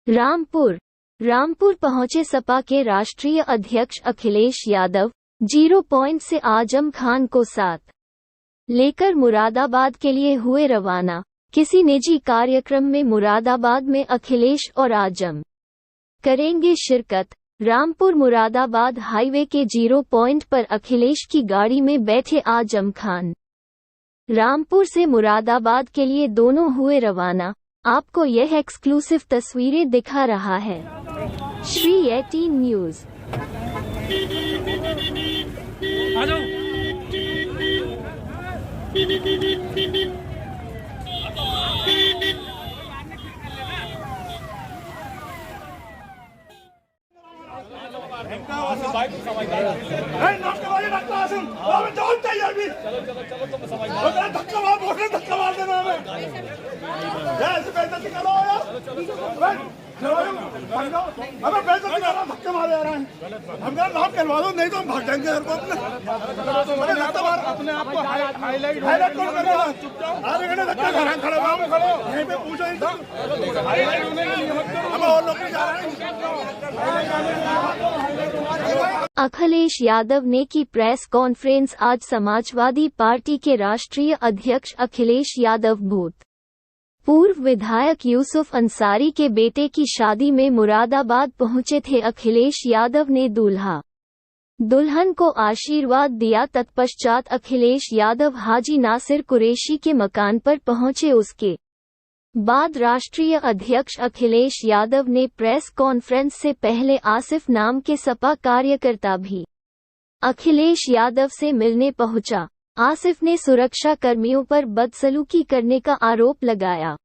रामपुर पहुंचे सपा के राष्ट्रीय अध्यक्ष अखिलेश यादव, 0 पॉइंट से आजम खान को साथ लेकर मुरादाबाद के लिए हुए रवाना। किसी निजी कार्यक्रम में मुरादाबाद में अखिलेश और आजम करेंगे शिरकत। रामपुर मुरादाबाद हाईवे के 0 पॉइंट पर अखिलेश की गाड़ी में बैठे आजम खान रामपुर से मुरादाबाद के लिए दोनों हुए रवाना। आपको यह एक्सक्लूसिव तस्वीरें दिखा रहा है श्री 18 न्यूज। धक्के मारे आ रहे हैं, हमका नाम कहलवा दो, नहीं तो हम भाग जाएंगे। अपने आप को हाईलाइट कौन कर रहा है? आधे घंटे धक्का खा रहे हैं, खड़े यहीं पे पूछो ही तो। हम और लोग जा रहे हैं। अखिलेश यादव ने की प्रेस कॉन्फ्रेंस। आज समाजवादी पार्टी के राष्ट्रीय अध्यक्ष अखिलेश यादव पूर्व विधायक यूसुफ अंसारी के बेटे की शादी में मुरादाबाद पहुंचे थे। अखिलेश यादव ने दूल्हा दुल्हन को आशीर्वाद दिया। तत्पश्चात अखिलेश यादव हाजी नासिर कुरैशी के मकान पर पहुंचे। उसके बाद राष्ट्रीय अध्यक्ष अखिलेश यादव ने प्रेस कॉन्फ्रेंस से पहले आसिफ नाम के सपा कार्यकर्ता भी अखिलेश यादव से मिलने पहुंचा। आसिफ ने सुरक्षा कर्मियों पर बदसलूकी करने का आरोप लगाया।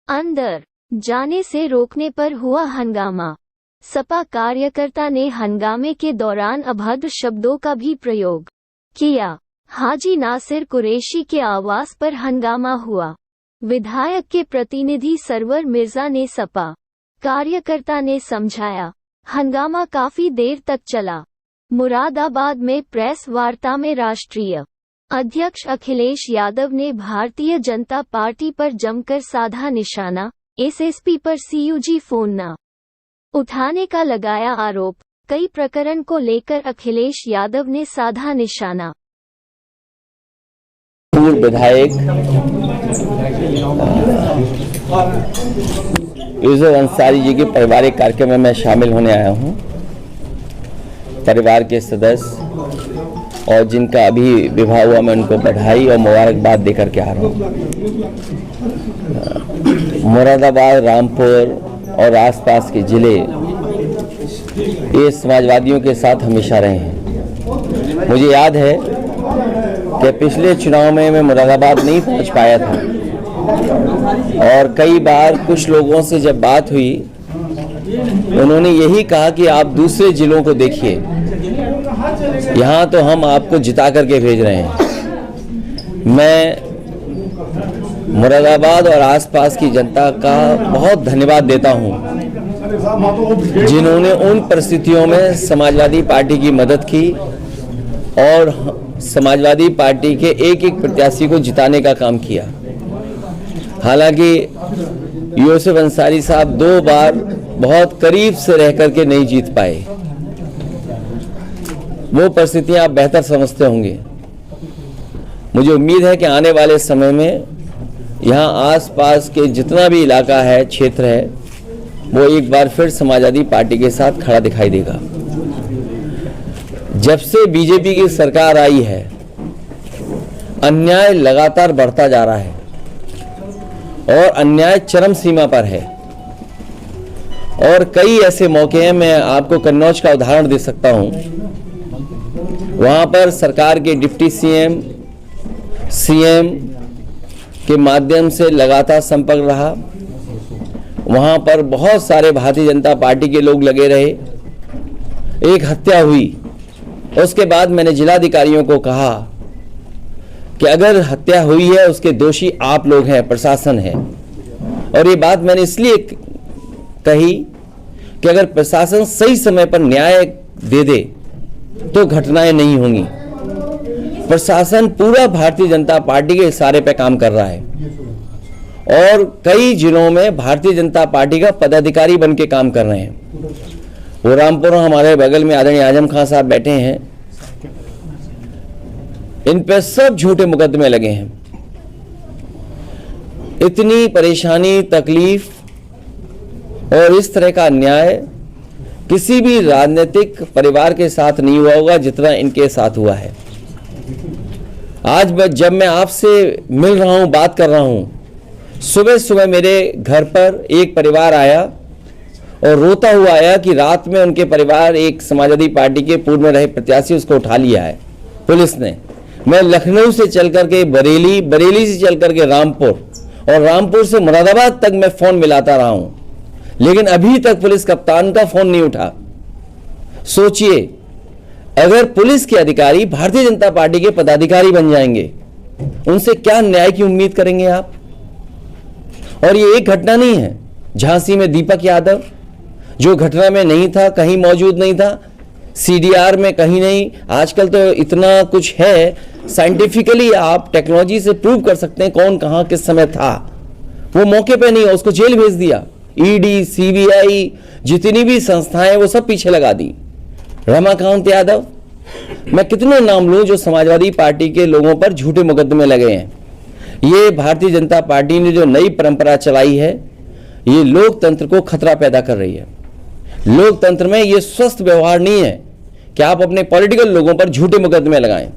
अंदर जाने से रोकने पर हुआ हंगामा। सपा कार्यकर्ता ने हंगामे के दौरान अभद्र शब्दों का भी प्रयोग किया। हाजी नासिर कुरैशी के आवास पर हंगामा हुआ। विधायक के प्रतिनिधि सरवर मिर्जा ने सपा कार्यकर्ता ने समझाया। हंगामा काफी देर तक चला। मुरादाबाद में प्रेस वार्ता में राष्ट्रीय अध्यक्ष अखिलेश यादव ने भारतीय जनता पार्टी पर जमकर साधा निशाना। एसएसपी पर सीयूजी फोन न उठाने का लगाया आरोप। कई प्रकरण को लेकर अखिलेश यादव ने साधा निशाना। पूर्व विधायक यूसुफ अंसारी जी के पारिवारिक कार्यक्रम में मैं शामिल होने आया हूं। परिवार के सदस्य और जिनका अभी विवाह हुआ, मैं उनको बधाई और मुबारकबाद देकर के आ रहा हूँ। मुरादाबाद, रामपुर और आसपास के जिले ये समाजवादियों के साथ हमेशा रहे हैं। मुझे याद है कि पिछले चुनाव में मैं मुरादाबाद नहीं पहुंच पाया था और कई बार कुछ लोगों से जब बात हुई, उन्होंने यही कहा कि आप दूसरे जिलों को देखिए, यहाँ तो हम आपको जिता करके भेज रहे हैं। मैं मुरादाबाद और आसपास की जनता का बहुत धन्यवाद देता हूँ, जिन्होंने उन परिस्थितियों में समाजवादी पार्टी की मदद की और समाजवादी पार्टी के एक एक प्रत्याशी को जिताने का काम किया। हालांकि यूसुफ अंसारी साहब 2 बार बहुत करीब से रह करके नहीं जीत पाए। वो परिस्थितियां आप बेहतर समझते होंगे। मुझे उम्मीद है कि आने वाले समय में यहाँ आसपास के जितना भी इलाका है, क्षेत्र है, वो एक बार फिर समाजवादी पार्टी के साथ खड़ा दिखाई देगा। जब से बीजेपी की सरकार आई है, अन्याय लगातार बढ़ता जा रहा है और अन्याय चरम सीमा पर है। और कई ऐसे मौके हैं, मैं आपको कन्नौज का उदाहरण दे सकता हूं। वहां पर सरकार के डिप्टी सीएम के माध्यम से लगातार संपर्क रहा। वहां पर बहुत सारे भारतीय जनता पार्टी के लोग लगे रहे। एक हत्या हुई, उसके बाद मैंने जिलाधिकारियों को कहा कि अगर हत्या हुई है उसके दोषी आप लोग हैं, प्रशासन है। और ये बात मैंने इसलिए कही कि अगर प्रशासन सही समय पर न्याय दे दे तो घटनाएं नहीं होंगी। प्रशासन पूरा भारतीय जनता पार्टी के इशारे पे काम कर रहा है और कई जिलों में भारतीय जनता पार्टी का पदाधिकारी बन के काम कर रहे हैं। वो रामपुर हमारे बगल में आदरणीय आजम खान साहब बैठे हैं, इन पे सब झूठे मुकदमे लगे हैं। इतनी परेशानी, तकलीफ और इस तरह का अन्याय किसी भी राजनीतिक परिवार के साथ नहीं हुआ होगा जितना इनके साथ हुआ है। आज जब मैं आपसे मिल रहा हूं, बात कर रहा हूं, सुबह सुबह मेरे घर पर एक परिवार आया और रोता हुआ आया कि रात में उनके परिवार, एक समाजवादी पार्टी के पूर्व में रहे प्रत्याशी, उसको उठा लिया है पुलिस ने। मैं लखनऊ से चल करके बरेली, बरेली से चल करके रामपुर और रामपुर से मुरादाबाद तक मैं फोन मिलाता रहा हूं, लेकिन अभी तक पुलिस कप्तान का फोन नहीं उठा। सोचिए, अगर पुलिस के अधिकारी भारतीय जनता पार्टी के पदाधिकारी बन जाएंगे, उनसे क्या न्याय की उम्मीद करेंगे आप? और ये एक घटना नहीं है। झांसी में दीपक यादव, जो घटना में नहीं था, कहीं मौजूद नहीं था, सीडीआर में कहीं नहीं। आजकल तो इतना कुछ है, साइंटिफिकली आप टेक्नोलॉजी से प्रूव कर सकते हैं कौन कहां किस समय था। वो मौके पे नहीं है, उसको जेल भेज दिया। ईडी, सीबीआई, जितनी भी संस्थाएं, वो सब पीछे लगा दी। रमाकांत यादव, मैं कितने नाम लूं जो समाजवादी पार्टी के लोगों पर झूठे मुकदमे लगे हैं। ये भारतीय जनता पार्टी ने जो नई परंपरा चलाई है, ये लोकतंत्र को खतरा पैदा कर रही है। लोकतंत्र में ये स्वस्थ व्यवहार नहीं है कि आप अपने पॉलिटिकल लोगों पर झूठे मुकदमे लगाएं।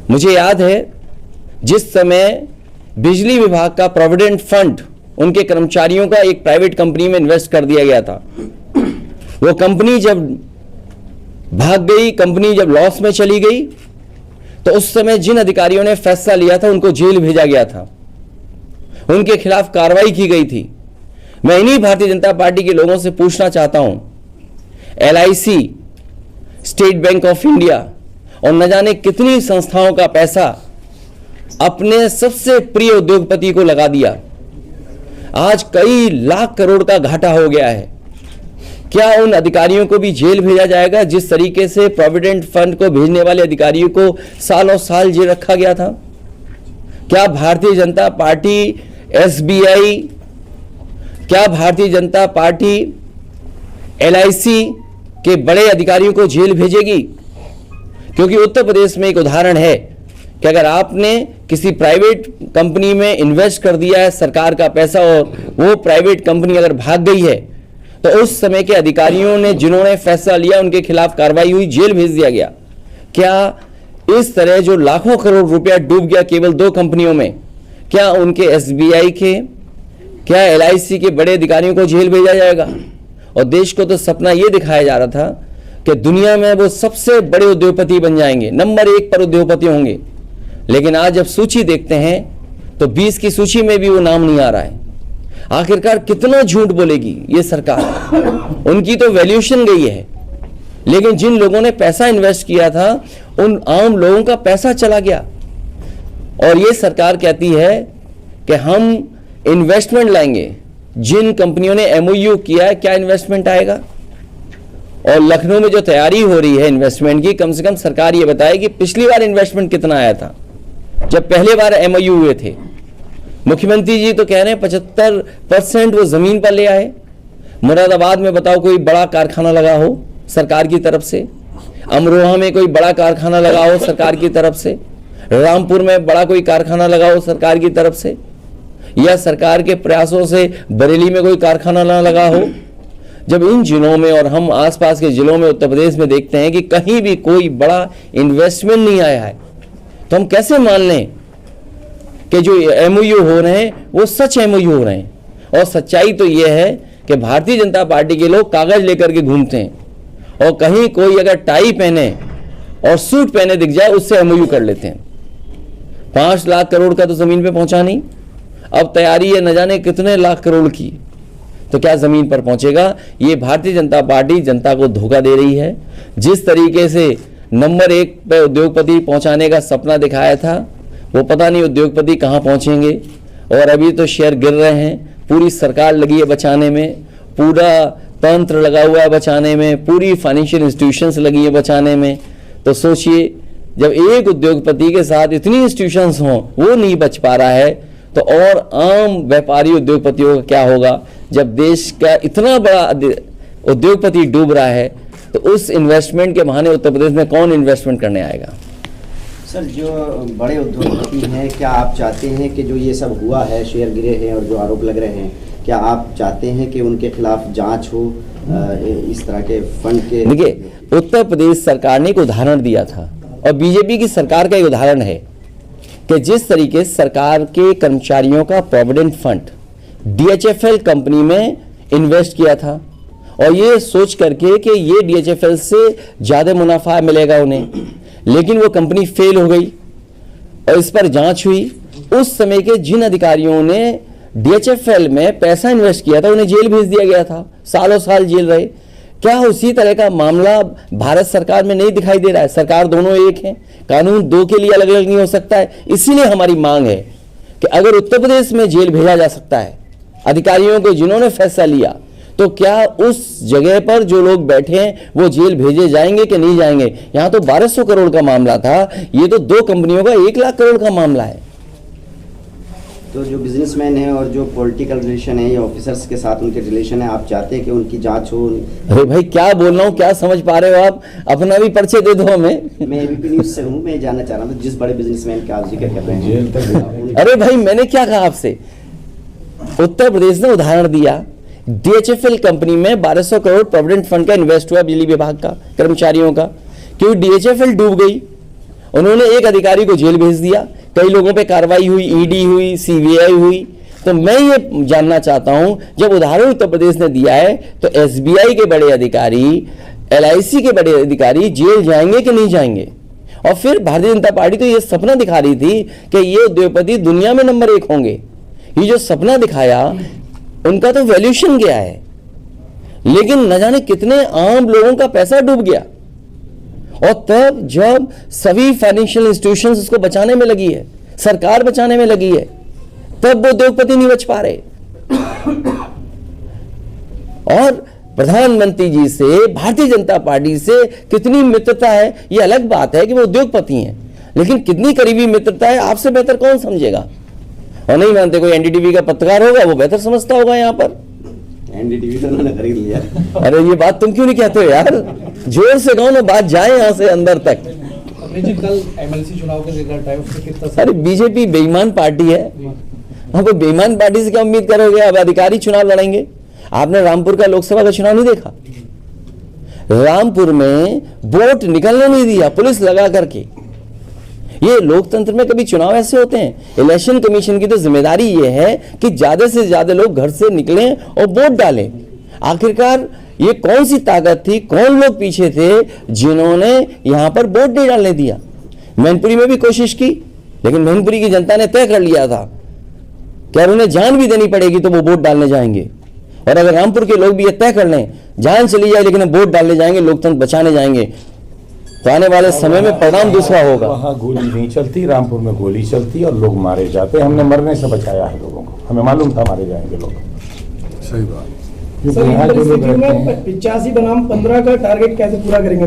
मुझे याद है, जिस समय बिजली विभाग का प्रोविडेंट फंड, उनके कर्मचारियों का एक प्राइवेट कंपनी में इन्वेस्ट कर दिया गया था। वो कंपनी जब भाग गई, कंपनी जब लॉस में चली गई, तो उस समय जिन अधिकारियों ने फैसला लिया था उनको जेल भेजा गया था, उनके खिलाफ कार्रवाई की गई थी। मैं इन्हीं भारतीय जनता पार्टी के लोगों से पूछना चाहता हूं, LIC, state bank of India और न जाने कितनी संस्थाओं का पैसा अपने सबसे प्रिय उद्योगपति को लगा दिया। आज कई लाख करोड़ का घाटा हो गया है। क्या उन अधिकारियों को भी जेल भेजा जाएगा जिस तरीके से प्रोविडेंट फंड को भेजने वाले अधिकारियों को सालों साल जेल रखा गया था? क्या भारतीय जनता पार्टी SBI, क्या भारतीय जनता पार्टी LIC के बड़े अधिकारियों को जेल भेजेगी? क्योंकि उत्तर प्रदेश में एक उदाहरण है कि अगर आपने किसी प्राइवेट कंपनी में इन्वेस्ट कर दिया है सरकार का पैसा और वो प्राइवेट कंपनी अगर भाग गई है, तो उस समय के अधिकारियों ने जिन्होंने फैसला लिया उनके खिलाफ कार्रवाई हुई, जेल भेज दिया गया। क्या इस तरह जो लाखों करोड़ रुपया डूब गया केवल 2 कंपनियों में, क्या उनके SBI के, क्या LIC के बड़े अधिकारियों को जेल भेजा जाएगा? और देश को तो सपना यह दिखाया जा रहा था कि दुनिया में वो सबसे बड़े उद्योगपति बन जाएंगे, नंबर 1 पर उद्योगपति होंगे। लेकिन आज जब सूची देखते हैं तो 20 की सूची में भी वो नाम नहीं आ रहा है। आखिरकार कितना झूठ बोलेगी ये सरकार? उनकी तो वैल्यूएशन गई है, लेकिन जिन लोगों ने पैसा इन्वेस्ट किया था उन आम लोगों का पैसा चला गया। और ये सरकार कहती है कि हम इन्वेस्टमेंट लाएंगे। जिन कंपनियों ने MOU किया है, क्या इन्वेस्टमेंट आएगा? और लखनऊ में जो तैयारी हो रही है इन्वेस्टमेंट की, कम से कम सरकार ये बताए कि पिछली बार इन्वेस्टमेंट कितना आया था जब पहले बार MOU हुए थे। मुख्यमंत्री जी तो कह रहे हैं 75% वो जमीन पर ले आए। मुरादाबाद में बताओ कोई बड़ा कारखाना लगा हो सरकार की तरफ से, अमरोहा में कोई बड़ा कारखाना लगा हो सरकार की तरफ से, रामपुर में बड़ा कोई कारखाना लगा हो सरकार की तरफ से, या सरकार के प्रयासों से बरेली में कोई कारखाना ना लगा हो। जब इन जिलों में और हम आसपास के जिलों में उत्तर प्रदेश में देखते हैं कि कहीं भी कोई बड़ा इन्वेस्टमेंट नहीं आया है, तो हम कैसे मान लें कि जो MOU हो रहे हैं वो सच MOU हो रहे हैं? और सच्चाई तो ये है कि भारतीय जनता पार्टी के लोग कागज लेकर के घूमते हैं और कहीं कोई अगर टाई पहने और सूट पहने दिख जाए उससे MOU कर लेते हैं। 5 लाख करोड़ का तो जमीन पे पहुंचा नहीं, अब तैयारी है न जाने कितने लाख करोड़ की, तो क्या जमीन पर पहुंचेगा? ये भारतीय जनता पार्टी जनता को धोखा दे रही है। जिस तरीके से नंबर 1 पे उद्योगपति पहुंचाने का सपना दिखाया था, वो पता नहीं उद्योगपति कहां पहुंचेंगे। और अभी तो शेयर गिर रहे हैं, पूरी सरकार लगी है बचाने में, पूरा तंत्र लगा हुआ है बचाने में, पूरी फाइनेंशियल इंस्टीट्यूशंस लगी है बचाने में। तो सोचिए, जब एक उद्योगपति के साथ इतनी इंस्टीट्यूशंस हों वो नहीं बच पा रहा है, तो और आम व्यापारी उद्योगपतियों का क्या होगा। जब देश का इतना बड़ा उद्योगपति डूब रहा है तो उस इन्वेस्टमेंट के बहाने उत्तर प्रदेश में कौन इन्वेस्टमेंट करने आएगा। सर, जो बड़े उद्योगपति हैं, क्या आप चाहते हैं कि जो ये सब हुआ है, शेयर गिरे हैं और जो आरोप लग रहे हैं, क्या आप चाहते हैं कि उनके खिलाफ जांच हो इस तरह के फंड के? देखिए, उत्तर प्रदेश सरकार ने एक उदाहरण दिया था और बीजेपी की सरकार का एक उदाहरण है कि जिस तरीके से सरकार के कर्मचारियों का प्रोविडेंट फंड DHFL कंपनी में इन्वेस्ट किया था और ये सोच करके कि ये DHFL से ज़्यादा मुनाफा मिलेगा उन्हें, लेकिन वो कंपनी फेल हो गई और इस पर जांच हुई। उस समय के जिन अधिकारियों ने DHFL में पैसा इन्वेस्ट किया था उन्हें जेल भेज दिया गया था, सालों साल जेल रहे। क्या उसी तरह का मामला भारत सरकार में नहीं दिखाई दे रहा है? सरकार दोनों एक है, कानून दो के लिए अलग अलग नहीं हो सकता है। इसीलिए हमारी मांग है कि अगर उत्तर प्रदेश में जेल भेजा जा सकता है अधिकारियों को जिन्होंने फैसला लिया, तो क्या उस जगह पर जो लोग बैठे हैं वो जेल भेजे जाएंगे कि नहीं जाएंगे। यहां तो 1200 करोड़ का मामला था, ये तो 2 कंपनियों का 1 लाख करोड़ का मामला है। तो जो बिजनेसमैन है और जो पॉलिटिकल रिलेशन है या ऑफिसर्स के साथ उनके रिलेशन है, आप चाहते हैं कि उनकी जांच हो? अरे भाई, क्या बोल रहा हूँ, क्या समझ पा रहे हो आप? अपना भी परिचय दे दो हमें। मैं ABP न्यूज से हूँ, मैं जानना चाह रहा हूँ जिस बड़े बिजनेसमैन का आप जिक्र कर रहे हैं। अरे भाई, मैंने क्या कहा आपसे? उत्तर प्रदेश ने उदाहरण दिया, DHFL कंपनी में 1200 करोड़ प्रोविडेंट फंड का इन्वेस्ट हुआ बिजली विभाग का कर्मचारियों का, क्योंकि DHFL डूब गई। उन्होंने एक अधिकारी को जेल भेज दिया, कई लोगों पे कार्रवाई हुई, ED हुई, CBI हुई। तो मैं ये जानना चाहता हूं, जब उदाहरण उत्तर प्रदेश ने दिया है तो SBI के बड़े अधिकारी, LIC के बड़े अधिकारी जेल जाएंगे कि नहीं जाएंगे? और फिर भारतीय जनता पार्टी तो ये सपना दिखा रही थी कि ये उद्योगपति दुनिया में नंबर 1 होंगे। ये जो सपना दिखाया उनका तो वैल्यूएशन गया है, लेकिन न जाने कितने आम लोगों का पैसा डूब गया। और तब जब सभी फाइनेंशियल इंस्टीट्यूशंस उसको बचाने में लगी है, सरकार बचाने में लगी है, तब वो उद्योगपति नहीं बच पा रहे। और प्रधानमंत्री जी से, भारतीय जनता पार्टी से कितनी मित्रता है ये अलग बात है कि वो उद्योगपति हैं, लेकिन कितनी करीबी मित्रता है आपसे बेहतर कौन समझेगा। और नहीं मानते, कोई NDTV का पत्रकार होगा, वो बेहतर समझता होगा। यहाँ पर NDTV तो उन्होंने खरीद लिया। अरे ये बात तुम क्यों नहीं कहते हो यार? जोर से कहो ना, बात जाए यहाँ से अंदर तक। जी, कल MLC चुनाव का रिजल्ट आया, उससे कितना? अरे बीजेपी बेईमान पार्टी है, अब बेईमान पार्टी से क्या उम्मीद करोगे? अब अधिकारी चुनाव लड़ेंगे। आपने रामपुर का लोकसभा का चुनाव नहीं देखा? रामपुर में वोट निकलने नहीं दिया पुलिस लगा करके। ये लोकतंत्र में कभी चुनाव ऐसे होते हैं? इलेक्शन कमीशन की तो जिम्मेदारी ये है कि ज्यादा से ज्यादा लोग घर से निकलें और वोट डालें। आखिरकार ये कौन सी ताकत थी, कौन लोग पीछे थे जिन्होंने यहां पर वोट नहीं डालने दिया? मैनपुरी में भी कोशिश की, लेकिन मैनपुरी की जनता ने तय कर लिया था कि उन्हें जान भी देनी पड़ेगी तो वो वोट डालने जाएंगे। और अगर रामपुर के लोग भी ये तय कर लें, जान चली जाए लेकिन वोट डालने जाएंगे, लोकतंत्र बचाने जाएंगे, तो आने वाले समय में परिणाम दूसरा होगा। वहाँ गोली नहीं चलती, रामपुर में गोली चलती और लोग मारे जाते। हमने मरने से बचाया है लोगों को, हमें मालूम था मारे जाएंगे लोग। सही बात। क्योंकि यहाँ जो लोग रहते हैं, 85 बनाम 15 का टारगेट कैसे पूरा करेंगे?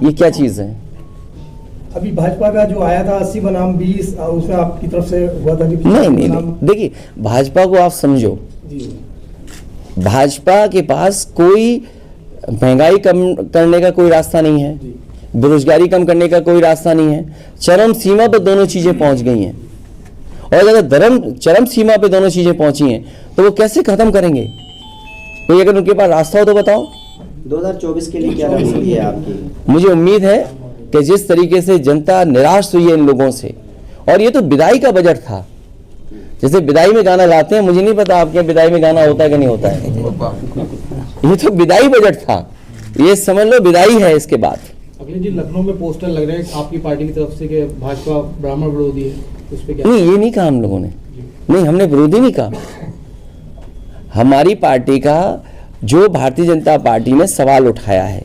ये क्या चीज है? अभी भाजपा का जो आया था 80 बनाम 20, उसमें आपकी तरफ से हुआ था कि नहीं, देखिए, भाजपा को आप समझो, भाजपा के पास कोई महंगाई कम करने का कोई रास्ता नहीं है, बेरोजगारी कम करने का कोई रास्ता नहीं है। चरम सीमा पर दोनों चीजें पहुंच गई हैं, और अगर चरम सीमा पर दोनों चीजें पहुंची हैं तो वो कैसे खत्म करेंगे? कोई अगर उनके पास रास्ता हो तो बताओ। 2024 के लिए क्या रणनीति है आपकी? मुझे उम्मीद है कि जिस तरीके से जनता निराश हुई है इन लोगों से, और ये तो विदाई का बजट था, जैसे विदाई में गाना गाते हैं, मुझे नहीं पता आपके विदाई में गाना होता है कि नहीं होता है। ये तो विदाई बजट था, ये समझ लो विदाई है इसके बाद। अखिलेश जी, लखनऊ में पोस्टर लग रहे हैं आपकी पार्टी की तरफ से कि भाजपा ब्राह्मण विरोधी है, उस पे क्या? नहीं, ये नहीं कहा हम लोगों ने, नहीं, हमने विरोधी नहीं कहा। हमारी पार्टी का जो भारतीय जनता पार्टी ने सवाल उठाया है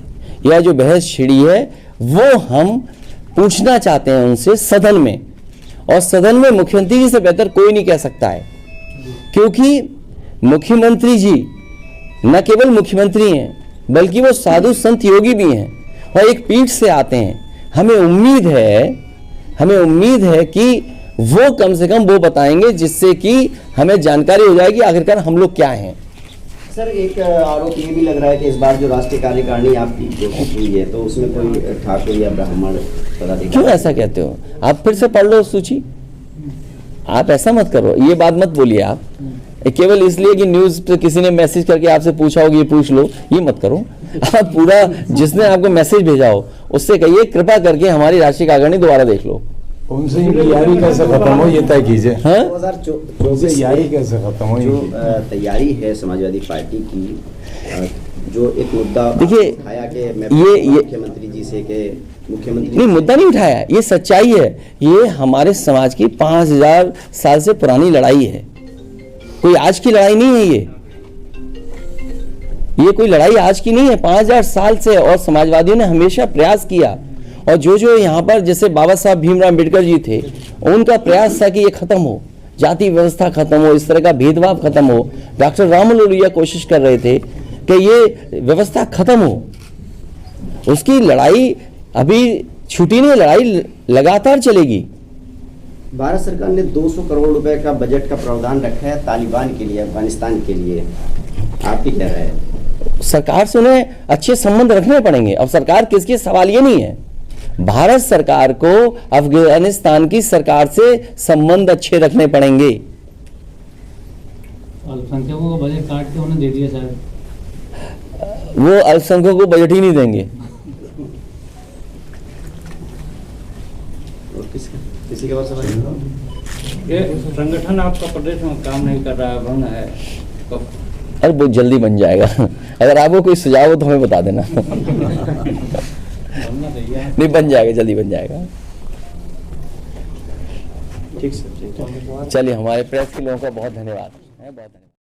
या जो बहस छिड़ी है, वो हम पूछना चाहते हैं उनसे सदन में, और सदन में मुख्यमंत्री जी से बेहतर कोई नहीं कह सकता है, क्योंकि मुख्यमंत्री जी न केवल मुख्यमंत्री हैं बल्कि वो साधु संत योगी भी हैं और एक पीठ से आते हैं। हमें उम्मीद है कि वो कम से कम वो बताएंगे, जिससे कि हमें जानकारी हो जाएगी आखिरकार हम लोग क्या हैं। सर, एक आरोप ये भी लग रहा है कि इस बार जो राष्ट्रीय कार्यकारिणी आपकी घोषित हुई है, तो उसमें कोई ठाकुर या ब्राह्मण पदाधिकारी। क्यों ऐसा कहते हो? आप फिर से पढ़ लो सूची। आप ऐसा मत करो, ये बात मत बोलिए आप केवल इसलिए कि न्यूज पे किसी ने मैसेज करके आपसे पूछा होगा, ये पूछ लो, ये मत करो। आप पूरा जिसने आपको मैसेज भेजा हो उससे कहिए कृपा करके हमारी राष्ट्रीय कार्यकारिणी दोबारा देख लो। उनसे यारी कैसे खत्म हो ये तय कीजिए। हाँ, 2024 यारी कैसे खत्म हो? जो तैयारी है समाजवादी पार्टी की, जो एक मुद्दा देखिए, उठाया कि मैं ये मुख्यमंत्री जी से कि मुख्यमंत्री नहीं, मुद्दा नहीं उठाया, ये सच्चाई है। ये हमारे समाज की 5000 साल से पुरानी लड़ाई है, कोई आज की लड़ाई नहीं है। ये कोई लड़ाई आज की नहीं है, 5000 साल से। और समाजवादियों ने हमेशा प्रयास किया, और जो यहाँ पर जैसे बाबा साहब भीमराव अम्बेडकर जी थे, उनका प्रयास था कि ये खत्म हो, जाति व्यवस्था खत्म हो, इस तरह का भेदभाव खत्म हो। डॉक्टर राममोहन लोहिया कोशिश कर रहे थे कि ये व्यवस्था खत्म हो। उसकी लड़ाई अभी छुट्टी नहीं, लड़ाई लगातार चलेगी। भारत सरकार ने 200 करोड़ रुपए का बजट का प्रावधान रखा है तालिबान के लिए, अफगानिस्तान के लिए, आपकी क्या राय है? सरकार से उन्हें अच्छे संबंध रखने पड़ेंगे। अब सरकार किसकी, सवाल ये नहीं है। भारत सरकार को अफगानिस्तान की सरकार से संबंध अच्छे रखने पड़ेंगे। अल्पसंख्यकों को बजट काट के उन्हें दे दिया शायद। वो अल्पसंख्यकों को बजट ही नहीं देंगे। और किसी के पास सवाल नहीं? ये संगठन आपका प्रदेश में काम नहीं कर रहा है, बंद है, कब? अरे बहुत जल्दी बन जाएगा। अगर आपको कोई सुझाव हो तो हमें बता देना। नहीं, बन जाएगा, जल्दी बन जाएगा। ठीक सर, चलिए, हमारे प्रेस के लोगों का बहुत धन्यवाद।